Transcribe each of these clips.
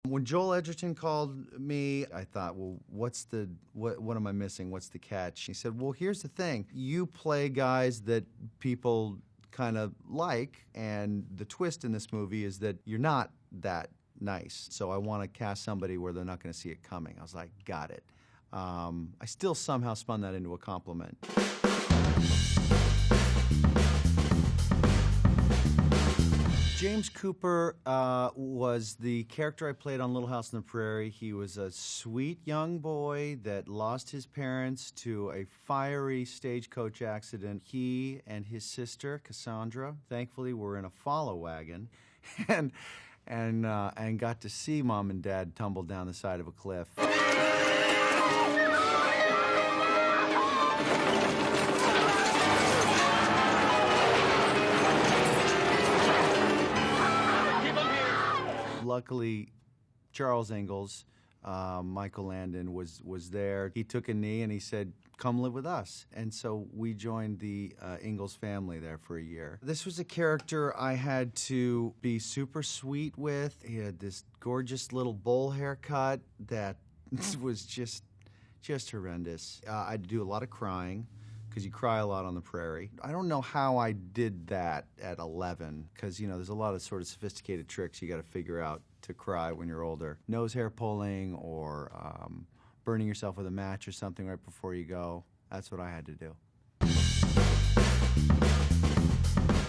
When Joel Edgerton called me, I thought, well, what am I missing? What's the catch? He said, well, here's the thing. You play guys that people kind of like, and the twist in this movie is that you're not that nice. So I want to cast somebody where they're not going to see it coming. I was like, got it. I still somehow spun that into a compliment. James Cooper was the character I played on Little House on the Prairie. He was a sweet young boy that lost his parents to a fiery stagecoach accident. He and his sister, Cassandra, thankfully were in a follow wagon and got to see Mom and Dad tumble down the side of a cliff. Luckily, Charles Ingalls, Michael Landon, was there. He took a knee and he said, come live with us. And so we joined the Ingalls family there for a year. This was a character I had to be super sweet with. He had this gorgeous little bowl haircut that was just horrendous. I had to do a lot of crying, because you cry a lot on the prairie. I don't know how I did that at 11, because, you know, there's a lot of sort of sophisticated tricks you got to figure out to cry when you're older. Nose hair pulling or burning yourself with a match or something right before you go. That's what I had to do.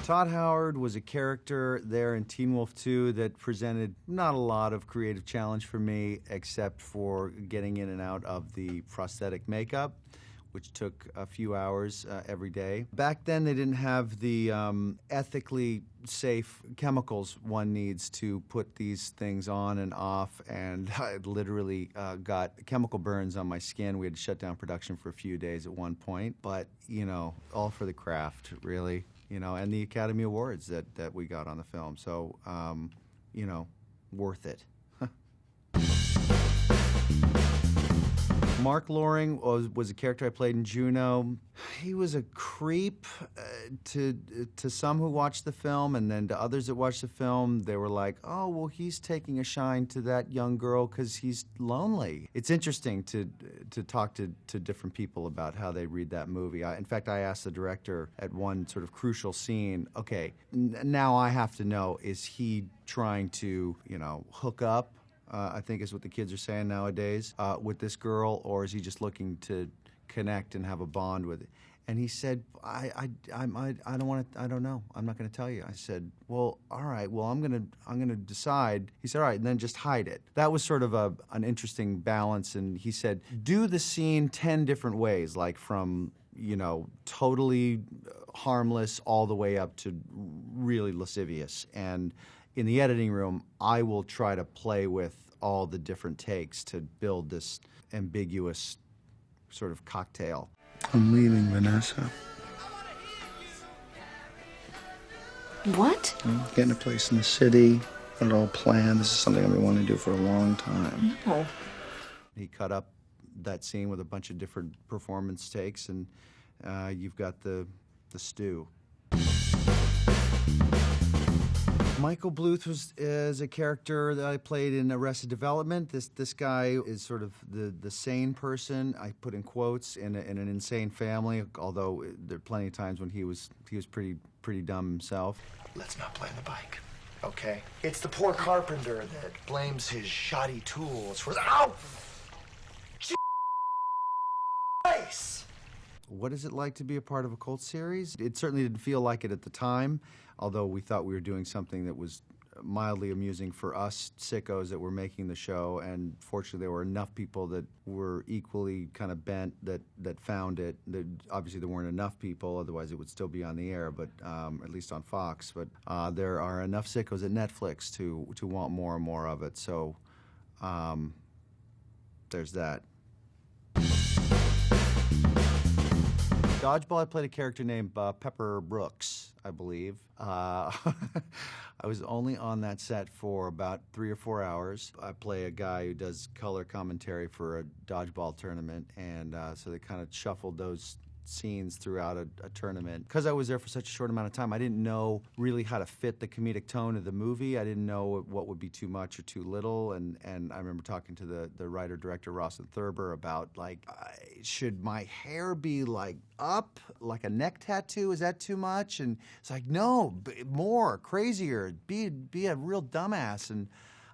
Todd Howard was a character there in Teen Wolf 2 that presented not a lot of creative challenge for me, except for getting in and out of the prosthetic makeup, which took a few hours every day. Back then, they didn't have the ethically safe chemicals one needs to put these things on and off, and I literally got chemical burns on my skin. We had to shut down production for a few days at one point, but, you know, all for the craft, really, you know, and the Academy Awards that we got on the film. So, you know, worth it. Mark Loring was a character I played in Juno. He was a creep to some who watched the film, and then to others that watched the film, they were like, oh, well, he's taking a shine to that young girl because he's lonely. It's interesting to talk to different people about how they read that movie. In fact, I asked the director at one sort of crucial scene, okay, now I have to know, is he trying to, you know, hook up? I think is what the kids are saying nowadays, with this girl, or is he just looking to connect and have a bond with it? And he said, I don't want to, I don't know. I'm not going to tell you. I said, well, all right. Well, I'm gonna decide. He said, all right, and then just hide it. That was sort of an interesting balance. And he said, do the scene 10 different ways, like from, you know, totally harmless all the way up to really lascivious. And in the editing room, I will try to play with all the different takes to build this ambiguous sort of cocktail. I'm leaving, Vanessa. What? I'm getting a place in the city. Got it all planned. This is something I've been wanting to do for a long time. No. He cut up that scene with a bunch of different performance takes, and you've got the stew. Michael Bluth is a character that I played in Arrested Development. This guy is sort of the sane person, I put in quotes, in an insane family, although there are plenty of times when he was pretty dumb himself. Let's not blame the bike, okay? It's the poor carpenter that blames his shoddy tools for the... Ow! Nice! What is it like to be a part of a cult series? It certainly didn't feel like it at the time, although we thought we were doing something that was mildly amusing for us sickos that were making the show, and fortunately there were enough people that were equally kind of bent that found it. Obviously there weren't enough people, otherwise it would still be on the air, but at least on Fox. But there are enough sickos at Netflix to want more and more of it, so there's that. Dodgeball, I played a character named Pepper Brooks, I believe. I was only on that set for about 3 or 4 hours. I play a guy who does color commentary for a dodgeball tournament, and so they kind of shuffled those scenes throughout a tournament. Because I was there for such a short amount of time, I didn't know really how to fit the comedic tone of the movie. I didn't know what would be too much or too little. And I remember talking to the writer-director, Ross and Thurber, about, like, should my hair be, like, up, like a neck tattoo? Is that too much? And it's like, no, more, crazier, be a real dumbass. And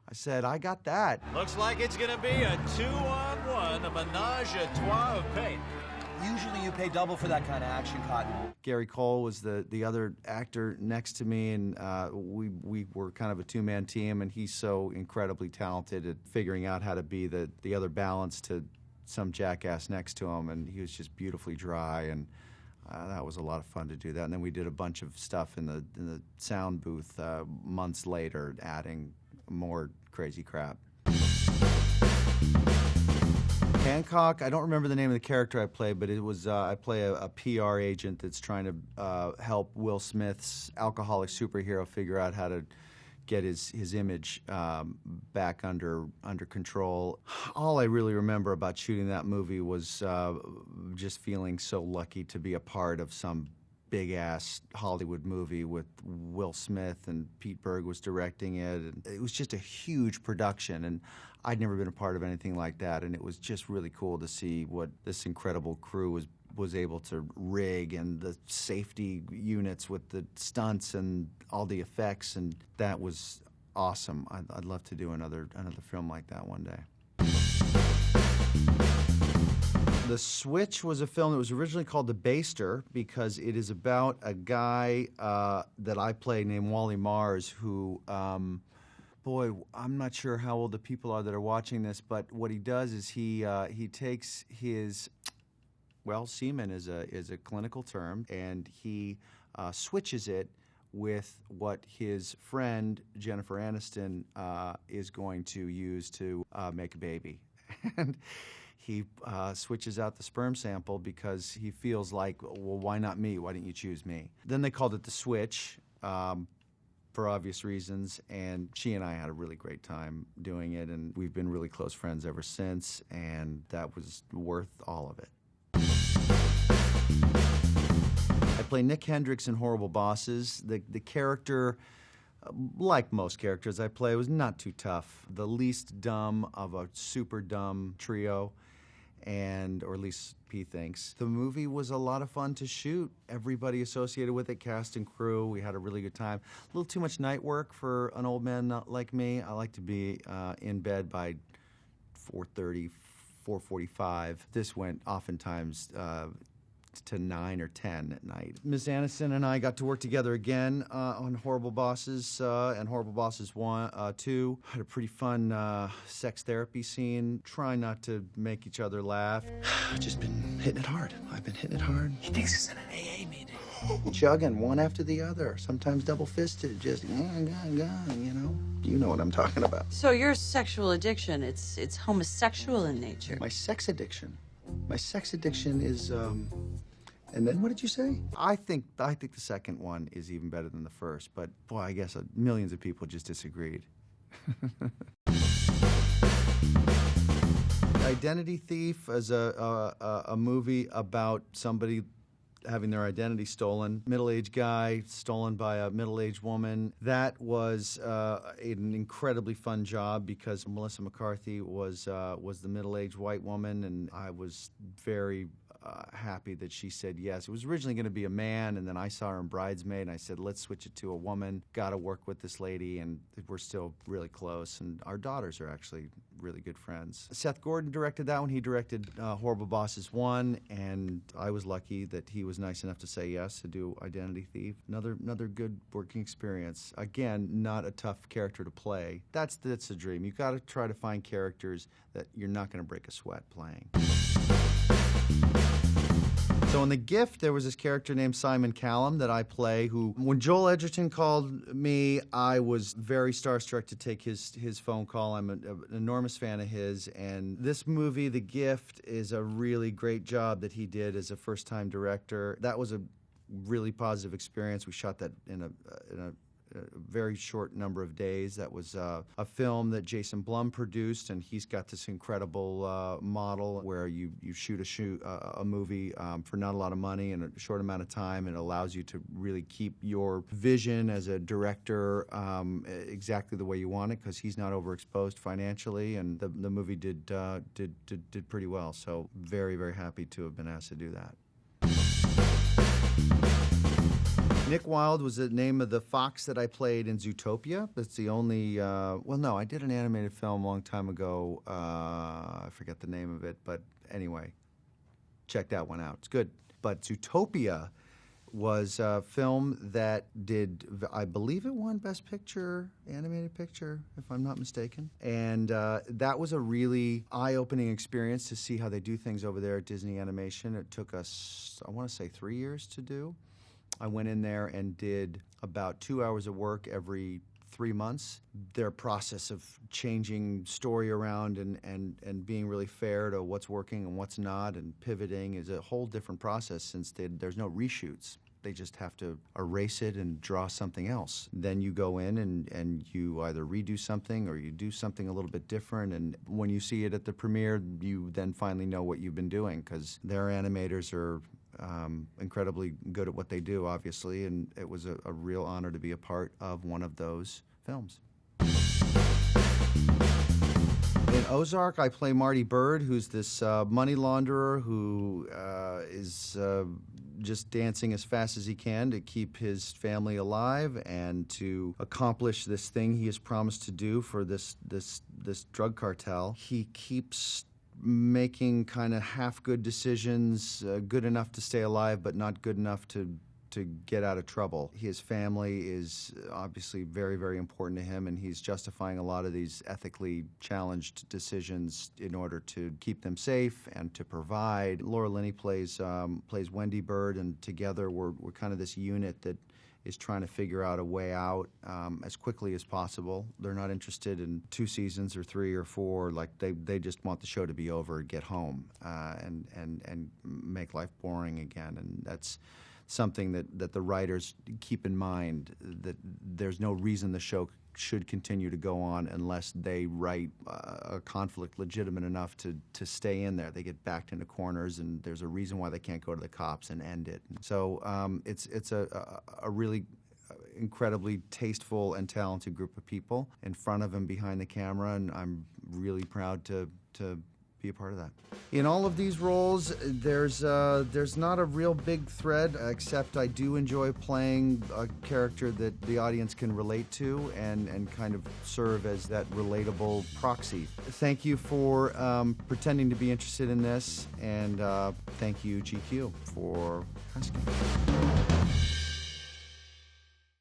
I said, I got that. Looks like it's gonna be a 2-on-1, a menage a trois of paint. Usually you pay double for that kind of action, Cotton. Gary Cole was the other actor next to me, and we were kind of a two-man team, and he's so incredibly talented at figuring out how to be the other balance to some jackass next to him, and he was just beautifully dry, and that was a lot of fun to do that. And then we did a bunch of stuff in the sound booth months later, adding more crazy crap. Hancock, I don't remember the name of the character I played, but it was I play a PR agent that's trying to help Will Smith's alcoholic superhero figure out how to get his image back under control. All I really remember about shooting that movie was just feeling so lucky to be a part of some big-ass Hollywood movie with Will Smith, and Pete Berg was directing it. And it was just a huge production, and I'd never been a part of anything like that, and it was just really cool to see what this incredible crew was able to rig, and the safety units with the stunts and all the effects, and that was awesome. I'd love to do another film like that one day. The Switch was a film that was originally called The Baster because it is about a guy that I play named Wally Mars who, boy, I'm not sure how old the people are that are watching this, but what he does is he takes his, well, semen is a clinical term, and he switches it with what his friend Jennifer Aniston is going to use to make a baby. And he switches out the sperm sample because he feels like, well, why not me? Why didn't you choose me? Then they called it The Switch for obvious reasons, and she and I had a really great time doing it, and we've been really close friends ever since, and that was worth all of it. I play Nick Hendricks in Horrible Bosses. The character, like most characters I play, was not too tough. The least dumb of a super dumb trio, or at least P thinks. The movie was a lot of fun to shoot. Everybody associated with it, cast and crew, we had a really good time. A little too much night work for an old man not like me. I like to be in bed by 4:30, 4:45. This went oftentimes to 9 or 10 at night. Ms. Aniston and I got to work together again on Horrible Bosses and Horrible Bosses 2. Had a pretty fun sex therapy scene, trying not to make each other laugh. I've just been hitting it hard. I've been hitting it hard. He thinks he's in an AA meeting. Chugging one after the other, sometimes double-fisted, just you know? You know what I'm talking about. So your sexual addiction, it's homosexual in nature. My sex addiction is, and then what did you say? I think the second one is even better than the first, but boy, I guess millions of people just disagreed. Identity Thief is a movie about somebody having their identity stolen. Middle-aged guy stolen by a middle-aged woman. That was an incredibly fun job because Melissa McCarthy was the middle-aged white woman, and I was very happy that she said yes. It was originally going to be a man, and then I saw her in Bridesmaid, and I said, let's switch it to a woman. Got to work with this lady, and we're still really close, and our daughters are actually really good friends. Seth Gordon directed that one. He directed Horrible Bosses 1, and I was lucky that he was nice enough to say yes to do Identity Thief. Another good working experience. Again, not a tough character to play. That's the dream. You've got to try to find characters that you're not going to break a sweat playing. So in The Gift, there was this character named Simon Callum that I play who, when Joel Edgerton called me, I was very starstruck to take his phone call. I'm an enormous fan of his. And this movie, The Gift, is a really great job that he did as a first-time director. That was a really positive experience. We shot that in very short number of days. That was a film that Jason Blum produced, and he's got this incredible model where you shoot a movie for not a lot of money in a short amount of time, and it allows you to really keep your vision as a director exactly the way you want it, because he's not overexposed financially, and the movie did pretty well. So very, very happy to have been asked to do that. Nick Wilde was the name of the fox that I played in Zootopia. That's the only, well, no, I did an animated film a long time ago. I forget the name of it, but anyway, check that one out. It's good. But Zootopia was a film that did, I believe it won Best Picture, Animated Picture, if I'm not mistaken. And that was a really eye-opening experience to see how they do things over there at Disney Animation. It took us, I want to say, 3 years to do. I went in there and did about 2 hours of work every 3 months. Their process of changing story around and being really fair to what's working and what's not and pivoting is a whole different process, since there's no reshoots. They just have to erase it and draw something else. Then you go in and you either redo something or you do something a little bit different. And when you see it at the premiere, you then finally know what you've been doing, because their animators are incredibly good at what they do, obviously, and it was a real honor to be a part of one of those films. In Ozark, I play Marty Bird, who's this money launderer who is just dancing as fast as he can to keep his family alive and to accomplish this thing he has promised to do for this drug cartel. He keeps making kind of half-good decisions, good enough to stay alive, but not good enough to get out of trouble. His family is obviously very, very important to him, and he's justifying a lot of these ethically challenged decisions in order to keep them safe and to provide. Laura Linney plays Wendy Bird, and together we're kind of this unit that is trying to figure out a way out as quickly as possible. They're not interested in 2 seasons or 3 or 4. Like they just want the show to be over, get home, and make life boring again. And that's something that the writers keep in mind, that there's no reason the show should continue to go on unless they write a conflict legitimate enough to stay in there. They get backed into corners, and there's a reason why they can't go to the cops and end it. So it's a really incredibly tasteful and talented group of people in front of and behind the camera, and I'm really proud to be a part of that. In all of these roles, there's not a real big thread, except I do enjoy playing a character that the audience can relate to and kind of serve as that relatable proxy. Thank you for pretending to be interested in this, and thank you, GQ, for asking.